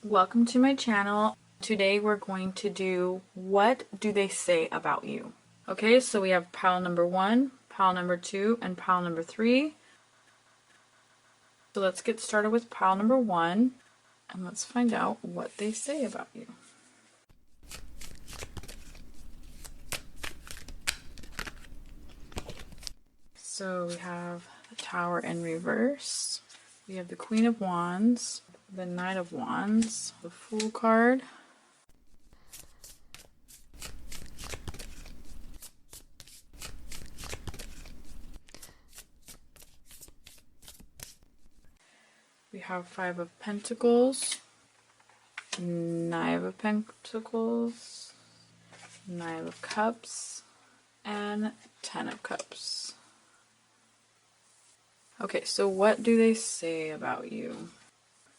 Welcome to my channel. Today we're going to do what do they say about you. Okay, so we have pile number 1, pile number 2, and pile number 3. So let's get started with pile number 1 and let's find out what they say about you. So we have the Tower in reverse. We have the Queen of Wands, the Knight of Wands, the Fool card, we have Five of Pentacles, Knight of Pentacles, Knight of Cups, and 10 of Cups. Okay, so what do they say about you?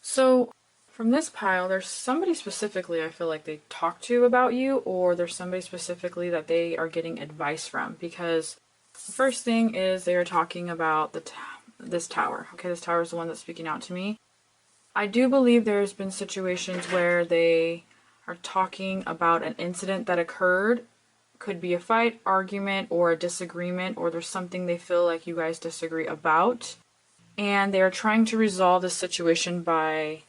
So from this pile, there's somebody specifically I feel like they talk to about you, or there's somebody specifically that they are getting advice from, because the first thing is they are talking about this tower. Okay, this tower is the one that's speaking out to me. I do believe there's been situations where they are talking about an incident that occurred. Could be a fight, argument, or a disagreement, or there's something they feel like you guys disagree about. And they are trying to resolve the situation by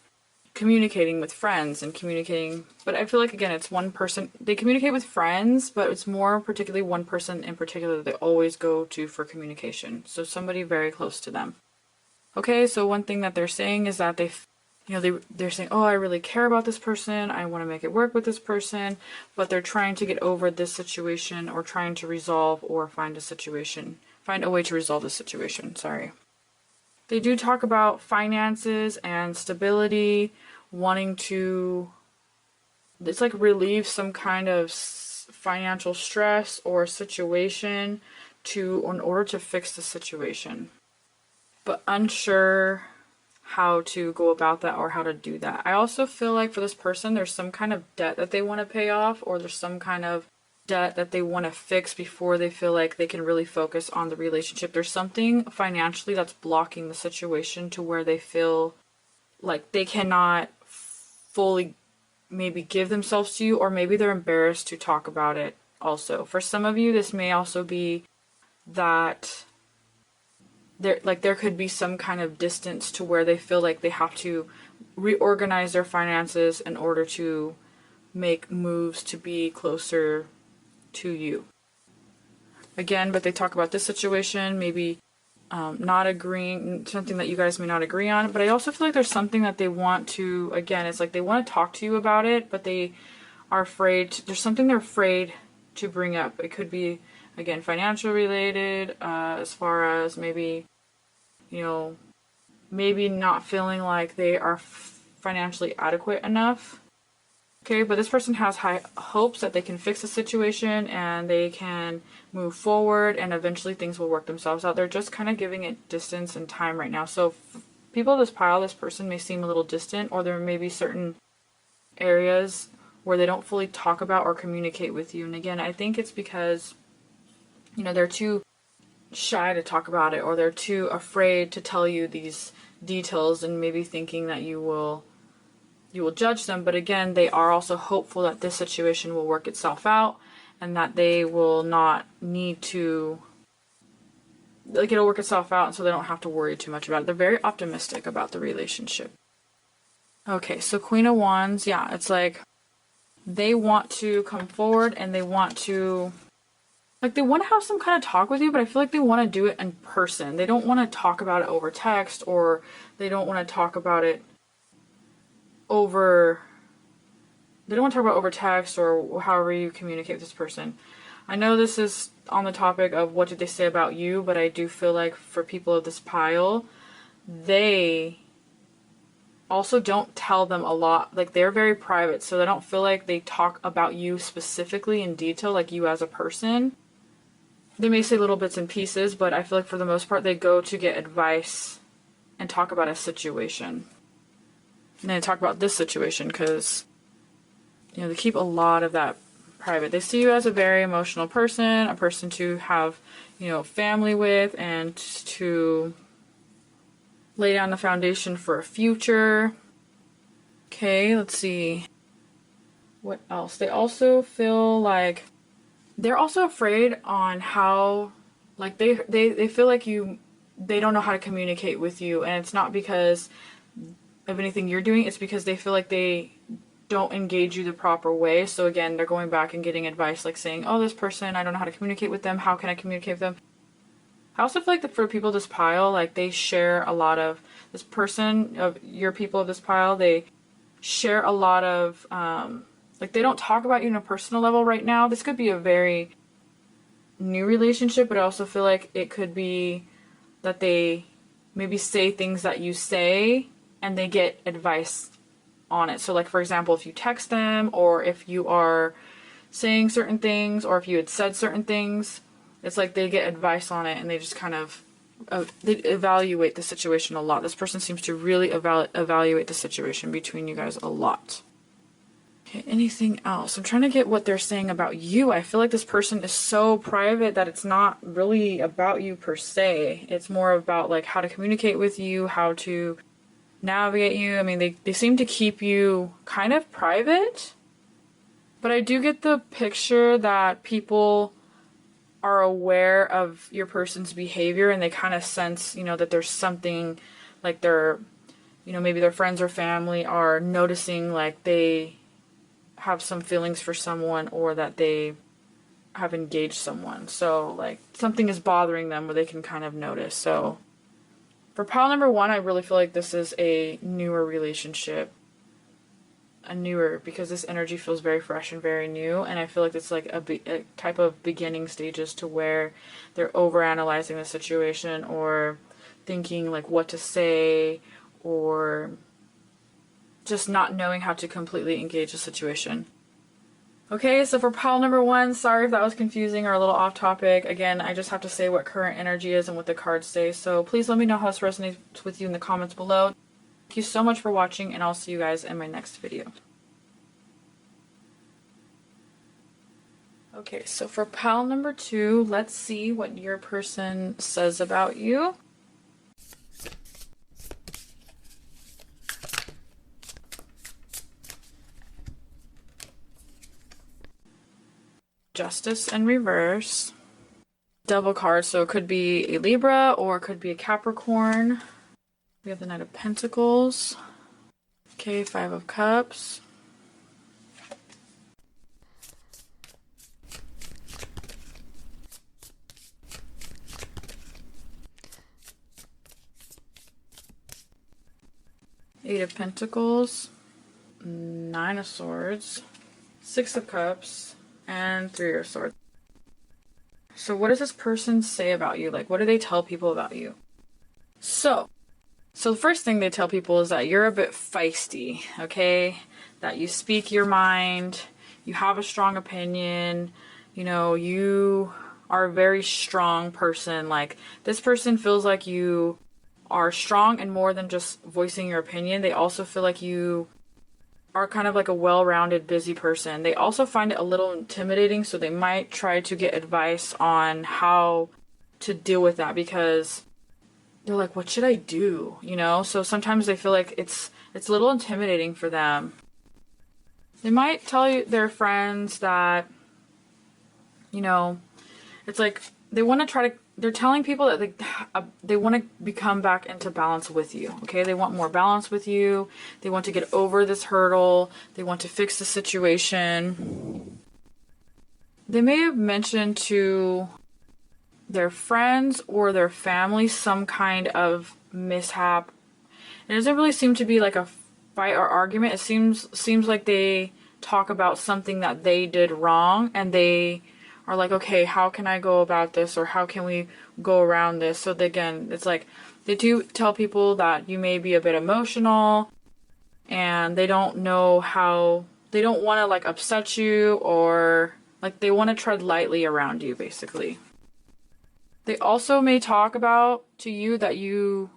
communicating with friends and communicating. But I feel like, again, it's one person. They communicate with friends, but it's more particularly one person in particular that they always go to for communication. So somebody very close to them. Okay, so one thing that they're saying is that they're saying, oh, I really care about this person, I want to make it work with this person, but they're trying to get over this situation, or trying to resolve or find a way to resolve the situation, sorry. They do talk about finances and stability, wanting to, it's like relieve some kind of financial stress or situation in order to fix the situation, but unsure how to go about that or how to do that. I also feel like for this person, there's some kind of debt that they want to pay off, or there's some kind of debt that they want to fix before they feel like they can really focus on the relationship. There's something financially that's blocking the situation to where they feel like they cannot fully maybe give themselves to you, or maybe they're embarrassed to talk about it also. For some of you, this may also be that there could be some kind of distance to where they feel like they have to reorganize their finances in order to make moves to be closer to you. Again, but they talk about this situation, maybe not agreeing, something that you guys may not agree on, but I also feel like there's something that they want to, again, it's like they want to talk to you about it, but they are afraid, there's something they're afraid to bring up. It could be, again, financial related, as far as maybe, maybe not feeling like they are financially adequate enough. Okay, but this person has high hopes that they can fix the situation and they can move forward and eventually things will work themselves out. They're just kind of giving it distance and time right now. So people of this pile, this person may seem a little distant, or there may be certain areas where they don't fully talk about or communicate with you. And again, I think it's because, they're too shy to talk about it, or they're too afraid to tell you these details and maybe thinking that you will judge them. But again, they are also hopeful that this situation will work itself out and that they will not need to, like, it'll work itself out, and so they don't have to worry too much about it. They're very optimistic about the relationship. Okay, so Queen of Wands, yeah, it's like they want to come forward and they want to, like, they want to have some kind of talk with you, but I feel like they want to do it in person. They don't want to talk about it over text, or they don't want to talk about it over text, or however you communicate with this person. I know this is on the topic of what did they say about you, but I do feel like for people of this pile, they also don't tell them a lot. Like, they're very private, so they don't feel like they talk about you specifically in detail, like you as a person. They may say little bits and pieces, but I feel like for the most part they go to get advice and talk about a situation. And they talk about this situation because, they keep a lot of that private. They see you as a very emotional person, a person to have, family with, and to lay down the foundation for a future. Okay, let's see. What else? They also feel like they're also afraid on how, like, they feel like they don't know how to communicate with you, and it's not because of anything you're doing, it's because they feel like they don't engage you the proper way. So again, they're going back and getting advice, like saying, oh, this person, I don't know how to communicate with them. How can I communicate with them? I also feel like that for people this pile, like they share a lot of, this person of your people of this pile, they share a lot of, like they don't talk about you on a personal level right now. This could be a very new relationship, but I also feel like it could be that they maybe say things that you say and they get advice on it. So like, for example, if you text them, or if you are saying certain things, or if you had said certain things, it's like they get advice on it, and they just kind of they evaluate the situation a lot. This person seems to really evaluate the situation between you guys a lot. Okay, anything else? I'm trying to get what they're saying about you. I feel like this person is so private that it's not really about you per se. It's more about like how to communicate with you, how to navigate you. I mean, they seem to keep you kind of private, but I do get the picture that people are aware of your person's behavior, and they kind of sense, you know, that there's something, like they're, you know, maybe their friends or family are noticing like they have some feelings for someone, or that they have engaged someone. So like something is bothering them, where they can kind of notice. So for pile number 1, I really feel like this is a newer relationship. Because this energy feels very fresh and very new, and I feel like it's like a type of beginning stages to where they're overanalyzing the situation, or thinking like what to say, or just not knowing how to completely engage the situation. Okay, so for pile number 1, sorry if that was confusing or a little off topic. Again, I just have to say what current energy is and what the cards say, so please let me know how this resonates with you in the comments below. Thank you so much for watching, and I'll see you guys in my next video. Okay, so for pile number 2, let's see what your person says about you. Justice in reverse. Double card, so it could be a Libra or it could be a Capricorn. We have the Knight of Pentacles. Okay, 5 of Cups. Eight of Pentacles. 9 of Swords. 6 of Cups. And 3 of Swords. So what does this person say about you? Like, what do they tell people about you? So the first thing they tell people is that you're a bit feisty, okay? That you speak your mind, you have a strong opinion, you know, you are a very strong person. Like, this person feels like you are strong, and more than just voicing your opinion, they also feel like you are kind of like a well-rounded, busy person. They also find it a little intimidating, so they might try to get advice on how to deal with that, because they're like, what should I do? You know, so sometimes they feel like it's a little intimidating for them. They might tell you, their friends, that, you know, it's like they want to try to, they're telling people that they want to become back into balance with you, okay? They want more balance with you. They want to get over this hurdle. They want to fix the situation. They may have mentioned to their friends or their family some kind of mishap. It doesn't really seem to be like a fight or argument. It seems like they talk about something that they did wrong, and they are like, okay, how can I go about this, or how can we go around this? So again, it's like they do tell people that you may be a bit emotional, and they don't know how, they don't want to like upset you, or like they want to tread lightly around you, basically. They also may talk about to you that you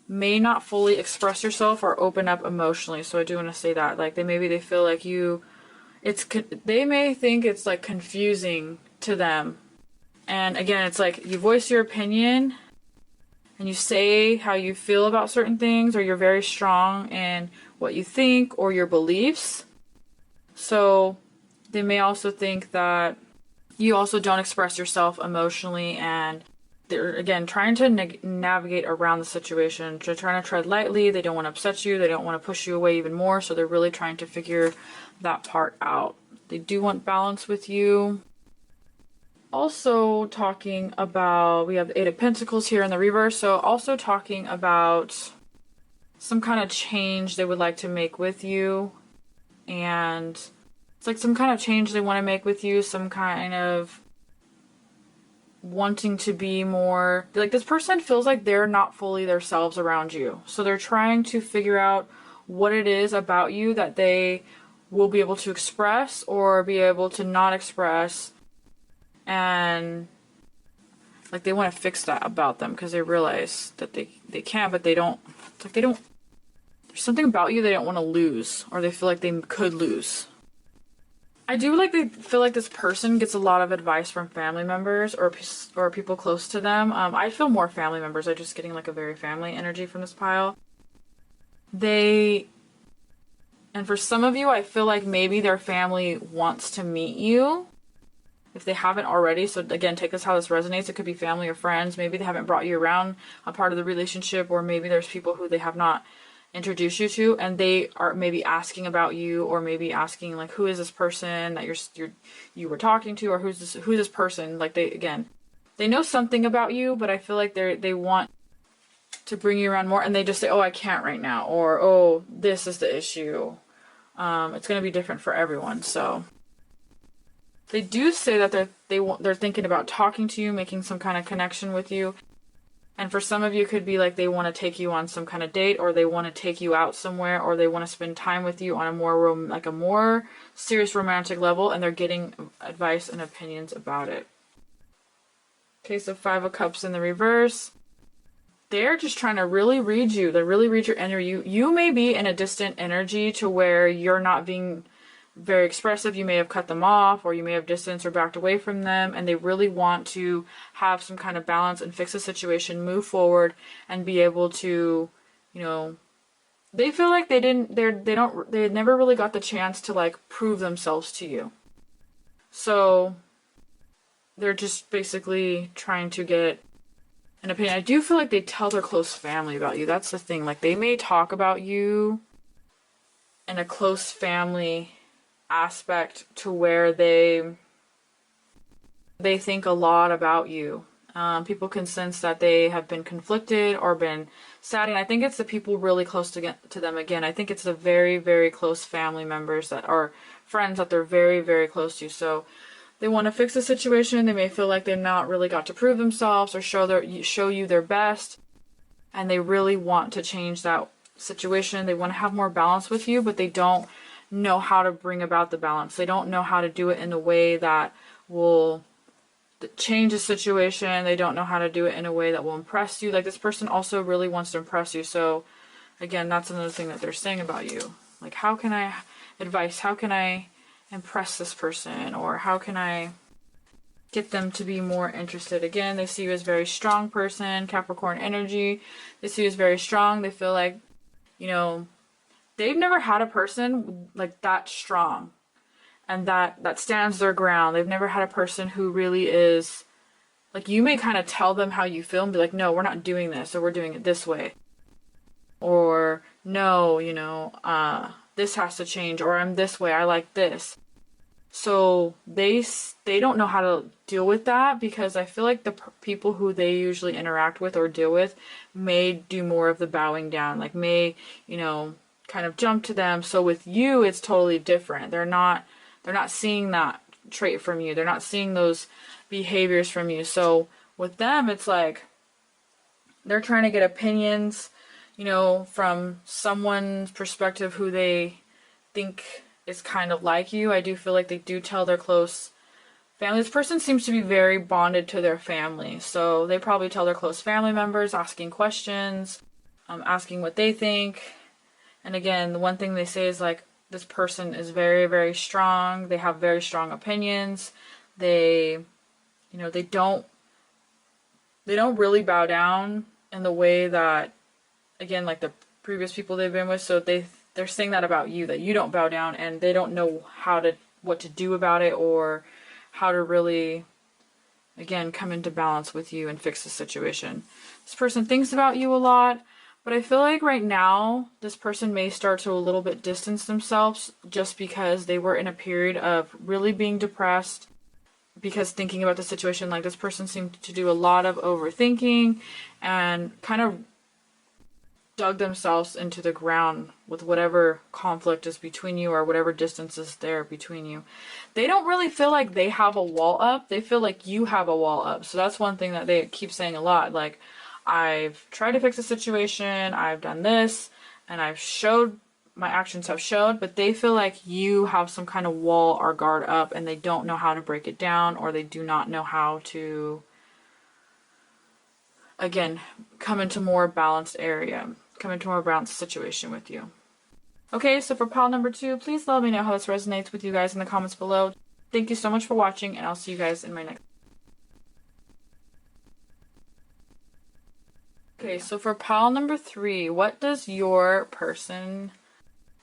may not fully express yourself or open up emotionally. So I do want to say that, like, they feel like they may think it's like confusing to them. And again, it's like you voice your opinion and you say how you feel about certain things, or you're very strong in what you think or your beliefs. So they may also think that you also don't express yourself emotionally, and they're, again, trying to navigate around the situation. They're trying to tread lightly. They don't want to upset you. They don't want to push you away even more. So they're really trying to figure that part out. They do want balance with you. Also talking about, we have the Eight of Pentacles here in the reverse. So also talking about some kind of change they would like to make with you. And it's like some kind of change they want to make with you. Some kind of wanting to be more, like, this person feels like they're not fully themselves around you. So they're trying to figure out what it is about you that they will be able to express or be able to not express. And like they want to fix that about them because they realize that they can, but they don't. It's like they don't, there's something about you they don't want to lose, or they feel like they could lose. I do like they feel like this person gets a lot of advice from family members or people close to them. I feel more family members. I'm just getting like a very family energy from this pile. And for some of you, I feel like maybe their family wants to meet you if they haven't already. So again, take this how this resonates. It could be family or friends. Maybe they haven't brought you around a part of the relationship, or maybe there's people who they have not introduce you to, and they are maybe asking about you, or maybe asking like, who is this person that you were talking to, or who's this person. Like they know something about you, but I feel like they want to bring you around more, and they just say, oh, I can't right now, or oh, this is the issue. It's going to be different for everyone. So they do say that they're thinking about talking to you, making some kind of connection with you. And for some of you, it could be like they want to take you on some kind of date, or they want to take you out somewhere, or they want to spend time with you on a more serious romantic level, and they're getting advice and opinions about it. Okay, so Five of Cups in the reverse. They're just trying to really read you. They really read your energy. You may be in a distant energy to where you're not being very expressive. You may have cut them off, or you may have distanced or backed away from them, and they really want to have some kind of balance and fix the situation, move forward, and be able to, they feel like they never really got the chance to like prove themselves to you. So they're just basically trying to get an opinion. I do feel like they tell their close family about you. That's the thing. Like they may talk about you in a close family aspect to where they think a lot about you. People can sense that they have been conflicted or been sad, and I think it's the people really close to them. Again, I think it's the very, very close family members that are friends that they're very, very close to. So they want to fix the situation. They may feel like they've not really got to prove themselves or show you their best, and they really want to change that situation. They want to have more balance with you, but they don't know how to bring about the balance. They don't know how to do it in a way that will change the situation. They don't know how to do it in a way that will impress you. Like this person also really wants to impress you. So again, that's another thing that they're saying about you. Like, how can I impress this person, or how can I get them to be more interested? Again, they see you as a very strong person, Capricorn energy. They see you as very strong. They feel like, they've never had a person like that strong and that stands their ground. They've never had a person who really is like, you may kind of tell them how you feel and be like, no, we're not doing this, or we're doing it this way, or no, this has to change, or I'm this way, I like this. So they don't know how to deal with that, because I feel like the people who they usually interact with or deal with may do more of the bowing down, like may, kind of jump to them. So with you, it's totally different. They're not seeing that trait from you. They're not seeing those behaviors from you. So with them, it's like they're trying to get opinions, from someone's perspective who they think is kind of like you. I do feel like they do tell their close family. This person seems to be very bonded to their family. So they probably tell their close family members, asking questions, asking what they think. And again, the one thing they say is like, this person is very, very strong. They have very strong opinions. They don't really bow down in the way that, again, like the previous people they've been with. So they they're saying that about you, that you don't bow down, and they don't know what to do about it, or how to really, again, come into balance with you and fix the situation. This person thinks about you a lot, but I feel like right now this person may start to a little bit distance themselves, just because they were in a period of really being depressed, because thinking about the situation, like this person seemed to do a lot of overthinking and kind of dug themselves into the ground with whatever conflict is between you, or whatever distance is there between you. They don't really feel like they have a wall up. They feel like you have a wall up. So that's one thing that they keep saying a lot. Like, I've tried to fix the situation, I've done this, and my actions have showed, but they feel like you have some kind of wall or guard up, and they don't know how to break it down, or they do not know how to, again, come into more balanced situation with you. Okay, so for pile number 2, please let me know how this resonates with you guys in the comments below. Thank you so much for watching, and I'll see you guys in my next. Okay, so for pile number 3, what does your person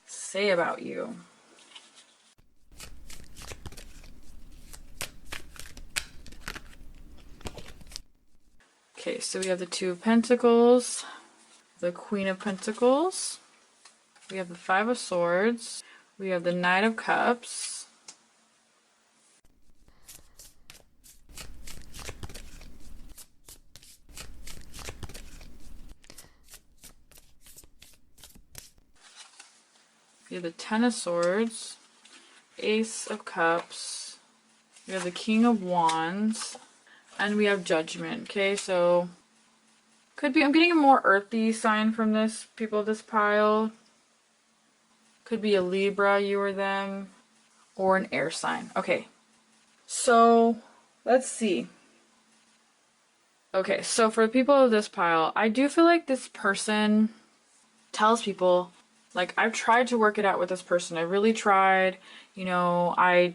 say about you? Okay, so we have the Two of Pentacles, the Queen of Pentacles, we have the Five of Swords, we have the Knight of Cups, we have the Ten of Swords, Ace of Cups, we have the King of Wands, and we have Judgment. Okay, so I'm getting a more earthy sign from this, people of this pile. Could be a Libra, you or them, or an air sign. Okay, so let's see. Okay, so for the people of this pile, I do feel like this person tells people, like, I've tried to work it out with this person. I really tried. You know, I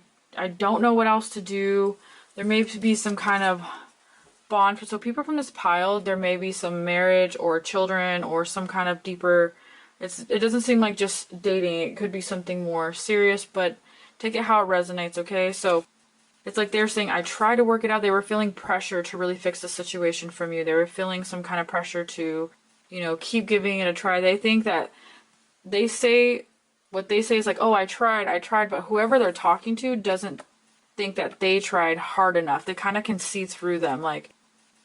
don't know what else to do. There may be some kind of bond. So people from this pile, there may be some marriage or children or some kind of deeper, it doesn't seem like just dating. It could be something more serious, but take it how it resonates, okay? So it's like they're saying, I tried to work it out. They were feeling pressure to really fix the situation from you. They were feeling some kind of pressure to, you know, keep giving it a try. They think that what they say is like, oh, I tried, but whoever they're talking to doesn't think that they tried hard enough. They kind of can see through them, like,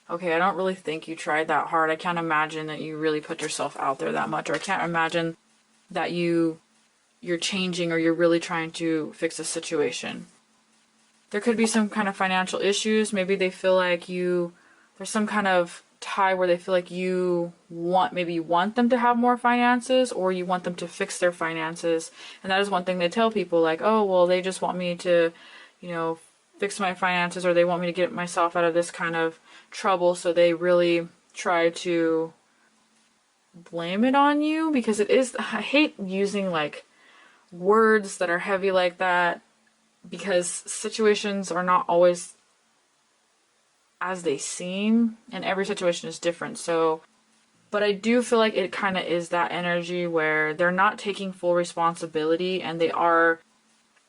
okay, I don't really think you tried that hard. I can't imagine that you really put yourself out there that much, or I can't imagine that you're changing, or you're really trying to fix a situation. There could be some kind of financial issues. Maybe they feel like there's some kind of tie where they feel like maybe you want them to have more finances, or you want them to fix their finances. And that is one thing they tell people, like, oh, well, they just want me to, you know, fix my finances, or they want me to get myself out of this kind of trouble. So they really try to blame it on you, because I hate using like words that are heavy like that, because situations are not always as they seem, and every situation is different. So, but I do feel like it kind of is that energy where they're not taking full responsibility, and they are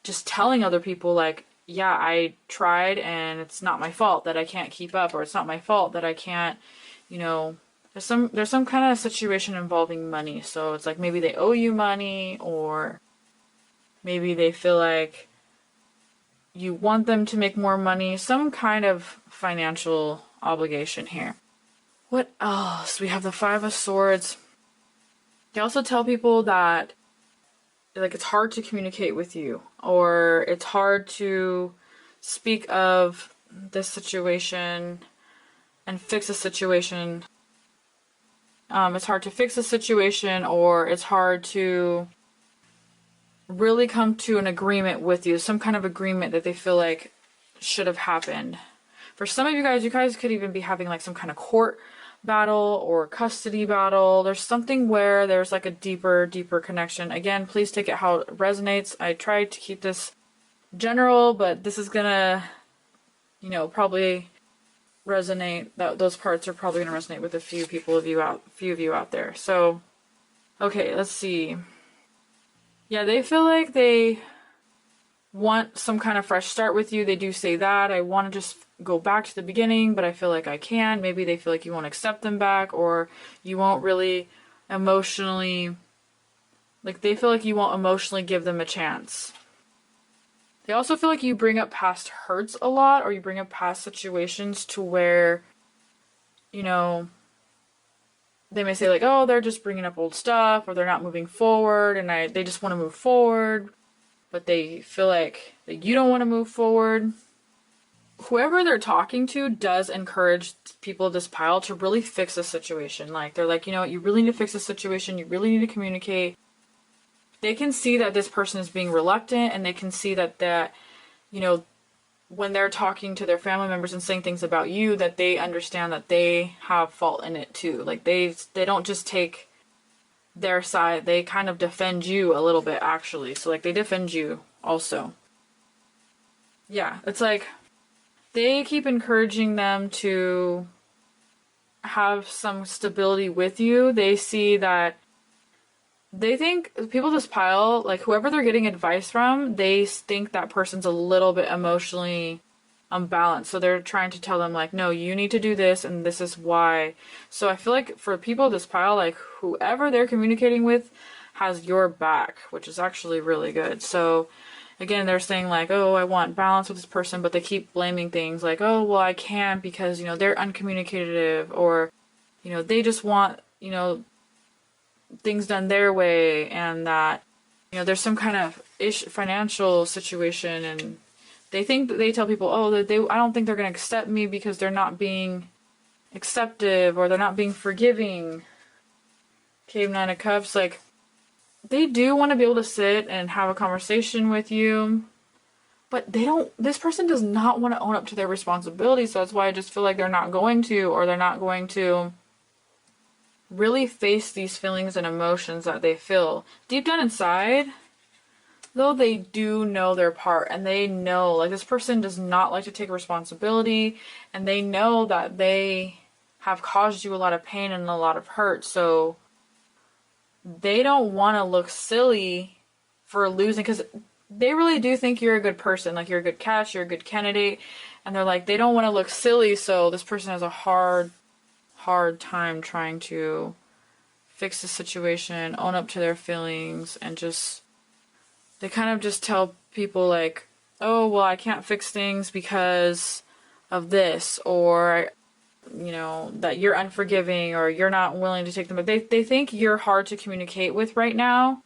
just telling other people, like, yeah, I tried, and it's not my fault that I can't keep up, or it's not my fault that I can't, you know, there's some kind of situation involving money. So it's like maybe they owe you money, or maybe they feel like you want them to make more money, some kind of financial obligation here. What else? We have the Five of Swords. They also tell people that, like, it's hard to communicate with you, or it's hard to speak of this situation and fix a situation. It's hard to fix a situation, or it's hard to really come to an agreement with you, some kind of agreement that they feel like should have happened. For some of you guys could even be having like some kind of court battle or custody battle. There's something where there's like a deeper connection. Again, please take it how it resonates. I tried to keep this general, but this is gonna, you know, probably resonate. Those parts are probably gonna resonate with a few of you out there. So, okay, let's see. Yeah, they feel like they want some kind of fresh start with you. They do say that. I want to just go back to the beginning, but I feel like I can't. Maybe they feel like you won't accept them back, or you won't really emotionally, like they feel like you won't emotionally give them a chance. They also feel like you bring up past hurts a lot, or you bring up past situations to where, you know, they may say like, oh, they're just bringing up old stuff, or they're not moving forward, and they just want to move forward, but they feel like that you don't want to move forward. Whoever they're talking to does encourage people of this pile to really fix the situation. Like, they're like, you know what, you really need to fix the situation. You really need to communicate. They can see that this person is being reluctant, and they can see that, you know, when they're talking to their family members and saying things about you, that they understand that they have fault in it too. Like, they don't just take their side, they kind of defend you a little bit, actually. So like, they defend you also. Yeah, it's like they keep encouraging them to have some stability with you. They see that, they think people this pile, like whoever they're getting advice from, they think that person's a little bit emotionally unbalanced. So they're trying to tell them like, no, you need to do this and this is why. So I feel like for people this pile, like whoever they're communicating with has your back, which is actually really good. So again, they're saying like, oh, I want balance with this person, but they keep blaming things like, oh, well, I can't because, you know, they're uncommunicative, or, you know, they just want, you know, things done their way, and that, you know, there's some kind of financial situation, and they think that they tell people, oh, that I don't think they're going to accept me because they're not being acceptive, or they're not being forgiving. Cave Nine of Cups, like, they do want to be able to sit and have a conversation with you, but this person does not want to own up to their responsibilities. So that's why I just feel like they're not going to, or they're not going to really face these feelings and emotions that they feel. Deep down inside, though, they do know their part, and they know, like, this person does not like to take responsibility, and they know that they have caused you a lot of pain and a lot of hurt, so they don't want to look silly for losing, because they really do think you're a good person, like you're a good catch, you're a good candidate, and they're like, they don't want to look silly, so this person has a hard time trying to fix the situation, own up to their feelings, and just, they kind of just tell people like, oh, well, I can't fix things because of this, or, you know, that you're unforgiving, or you're not willing to take them. But they think you're hard to communicate with right now,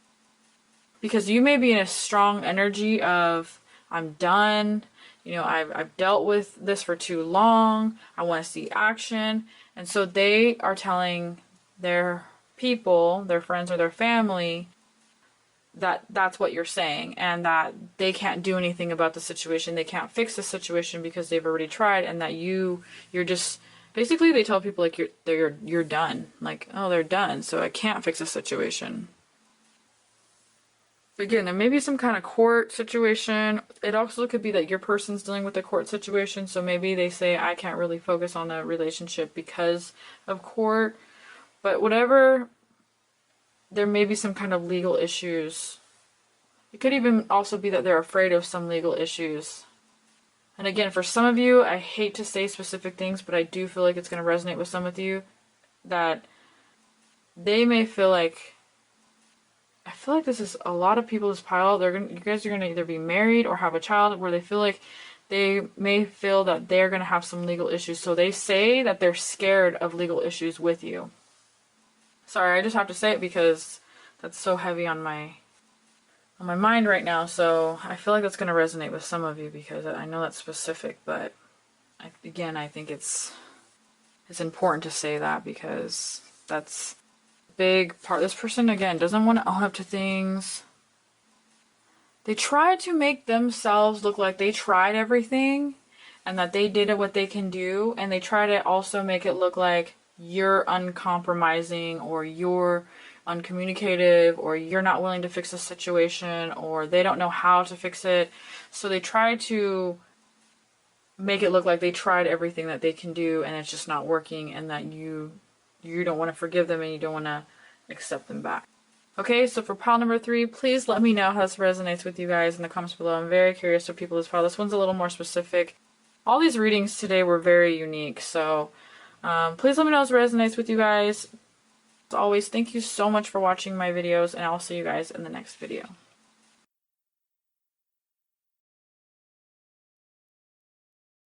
because you may be in a strong energy of, I'm done, you know, I've dealt with this for too long, I want to see action. And so they are telling their people, their friends or their family, that that's what you're saying, and that they can't do anything about the situation, they can't fix the situation because they've already tried, and that you're just, basically they tell people like, you're done, like, oh, they're done, so I can't fix the situation. Again, there may be some kind of court situation. It also could be that your person's dealing with a court situation, so maybe they say, I can't really focus on the relationship because of court. But whatever, there may be some kind of legal issues. It could even also be that they're afraid of some legal issues. And again, for some of you, I hate to say specific things, but I do feel like it's going to resonate with some of you, that they may feel like, I feel like this is a lot of people this pile, you guys are going to either be married or have a child, where they feel like they may feel that they're going to have some legal issues. So they say that they're scared of legal issues with you. Sorry, I just have to say it because that's so heavy on my mind right now. So I feel like that's going to resonate with some of you, because I know that's specific, but I think it's important to say that, because that's big part. This person, again, doesn't want to own up to things. They try to make themselves look like they tried everything and that they did what they can do, and they try to also make it look like you're uncompromising, or you're uncommunicative, or you're not willing to fix the situation, or they don't know how to fix it. So they try to make it look like they tried everything that they can do and it's just not working, and that you don't want to forgive them and you don't want to accept them back. Okay, so for pile number 3, please let me know how this resonates with you guys in the comments below. I'm very curious what people this pile. This one's a little more specific. All these readings today were very unique, so please let me know how this resonates with you guys. As always, thank you so much for watching my videos, and I'll see you guys in the next video.